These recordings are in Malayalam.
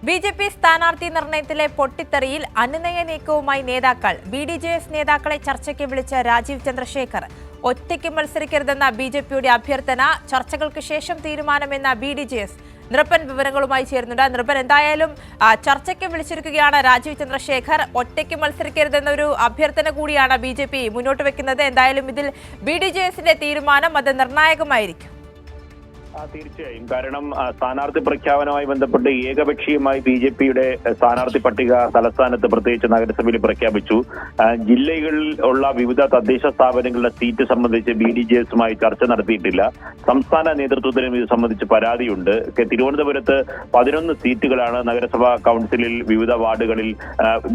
ബി.ജെ.പി സ്ഥാനാർത്ഥി നിർണയത്തിലെ പൊട്ടിത്തെറിയിൽ അനുനയ നീക്കവുമായി നേതാക്കൾ. ബി.ഡി.ജെ.എസ് നേതാക്കളെ ചർച്ചയ്ക്ക് വിളിച്ച രാജീവ് ചന്ദ്രശേഖർ. ഒറ്റയ്ക്ക് മത്സരിക്കരുതെന്ന ബി.ജെ.പിയുടെ അഭ്യർത്ഥന. ചർച്ചകൾക്ക് ശേഷം തീരുമാനമെന്ന ബി.ഡി.ജെ.എസ്. നൃപൻ വിവരങ്ങളുമായി ചേരുന്നുണ്ട്. നൃപൻ, എന്തായാലും ചർച്ചയ്ക്ക് വിളിച്ചിരിക്കുകയാണ് രാജീവ് ചന്ദ്രശേഖർ. ഒറ്റയ്ക്ക് മത്സരിക്കരുതെന്നൊരു അഭ്യർത്ഥന കൂടിയാണ് ബി.ജെ.പി മുന്നോട്ട് വെക്കുന്നത്. എന്തായാലും ഇതിൽ ബി.ഡി.ജെ.എസിന്റെ തീരുമാനം അത് നിർണായകമായിരിക്കും. തീർച്ചയായും. കാരണം സ്ഥാനാർത്ഥി പ്രഖ്യാപനവുമായി ബന്ധപ്പെട്ട് ഏകപക്ഷീയമായി ബി.ജെ.പിയുടെ സ്ഥാനാർത്ഥി പട്ടിക തലസ്ഥാനത്ത് പ്രത്യേകിച്ച് നഗരസഭയിൽ പ്രഖ്യാപിച്ചു. ജില്ലകളിൽ ഉള്ള വിവിധ തദ്ദേശ സ്ഥാപനങ്ങളുടെ സീറ്റ് സംബന്ധിച്ച് ബി.ഡി.ജെ.എസുമായി ചർച്ച നടത്തിയിട്ടില്ല. സംസ്ഥാന നേതൃത്വത്തിനും ഇത് സംബന്ധിച്ച് പരാതിയുണ്ട്. തിരുവനന്തപുരത്ത് 11 സീറ്റുകളാണ് നഗരസഭാ കൗൺസിലിൽ വിവിധ വാർഡുകളിൽ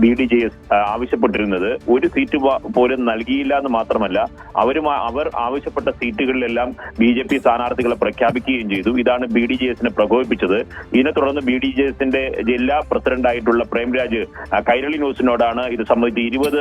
ബി.ഡി.ജെ.എസ് ആവശ്യപ്പെട്ടിരുന്നത്. ഒരു സീറ്റ് പോലും നൽകിയില്ല എന്ന് മാത്രമല്ല, അവർ ആവശ്യപ്പെട്ട സീറ്റുകളിലെല്ലാം ബി.ജെ.പി സ്ഥാനാർത്ഥികളെ പ്രഖ്യാപിക്കുകയും ചെയ്തു. ഇതാണ് ബി.ഡി.ജെ.എസിനെ പ്രകോപിപ്പിച്ചത്. ഇതിനെ തുടർന്ന് ബി.ഡി.ജെ.എസിന്റെ ജില്ലാ പ്രസിഡന്റായിട്ടുള്ള പ്രേംരാജ് കൈരളി ന്യൂസിനോടാണ് ഇത് സംബന്ധിച്ച് 20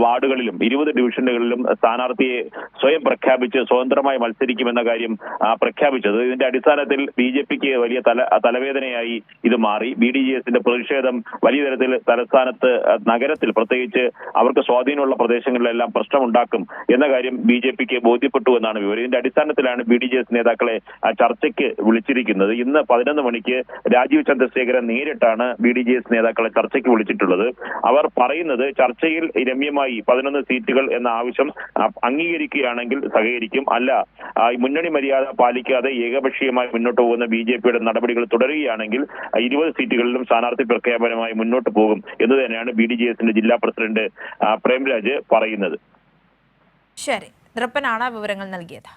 വാർഡുകളിലും 20 ഡിവിഷനുകളിലും സ്ഥാനാർത്ഥിയെ സ്വയം പ്രഖ്യാപിച്ച് സ്വതന്ത്രമായി മത്സരിക്കുമെന്ന കാര്യം പ്രഖ്യാപിച്ചത്. ഇതിന്റെ അടിസ്ഥാനത്തിൽ ബി.ജെ.പിക്ക് വലിയ തലവേദനയായി ഇത് മാറി. ബി.ഡി.ജെ.എസിന്റെ പ്രതിഷേധം വലിയ തരത്തിൽ തലസ്ഥാനത്ത് നഗരത്തിൽ പ്രത്യേകിച്ച് അവർക്ക് സ്വാധീനമുള്ള പ്രദേശങ്ങളിലെല്ലാം പ്രശ്നമുണ്ടാക്കും എന്ന കാര്യം ബി.ജെ.പിക്ക് ബോധ്യപ്പെട്ടു എന്നാണ് വിവരം. ഇതിന്റെ അടിസ്ഥാനത്തിലാണ് ബി.ഡി.ജെ.എസ് നേതാക്കളെ ചർച്ചയ്ക്ക് വിളിച്ചിരിക്കുന്നത്. ഇന്ന് 11 മണിക്ക് രാജീവ് ചന്ദ്രശേഖരൻ നേരിട്ടാണ് ബി.ഡി.ജെ.എസ് നേതാക്കളെ ചർച്ചയ്ക്ക് വിളിച്ചിട്ടുള്ളത്. അവർ പറയുന്നത് ചർച്ചയിൽ രമ്യമായി 11 സീറ്റുകൾ എന്ന ആവശ്യം അംഗീകരിക്കുകയാണെങ്കിൽ സഹകരിക്കും, അല്ല മുന്നണി മര്യാദ പാലിക്കാതെ ഏകപക്ഷീയമായി മുന്നോട്ട് പോകുന്ന ബി.ജെ.പിയുടെ നടപടികൾ തുടരുകയാണെങ്കിൽ 20 സീറ്റുകളിലും സ്ഥാനാർത്ഥി പ്രഖ്യാപനമായി മുന്നോട്ട് പോകും എന്ന് തന്നെയാണ് ബി.ഡി.ജെ.എസിന്റെ ജില്ലാ പ്രസിഡന്റ് പ്രേംരാജ് പറയുന്നത്. ശരി, നൃപനാണ് വിവരങ്ങൾ നൽകിയത്.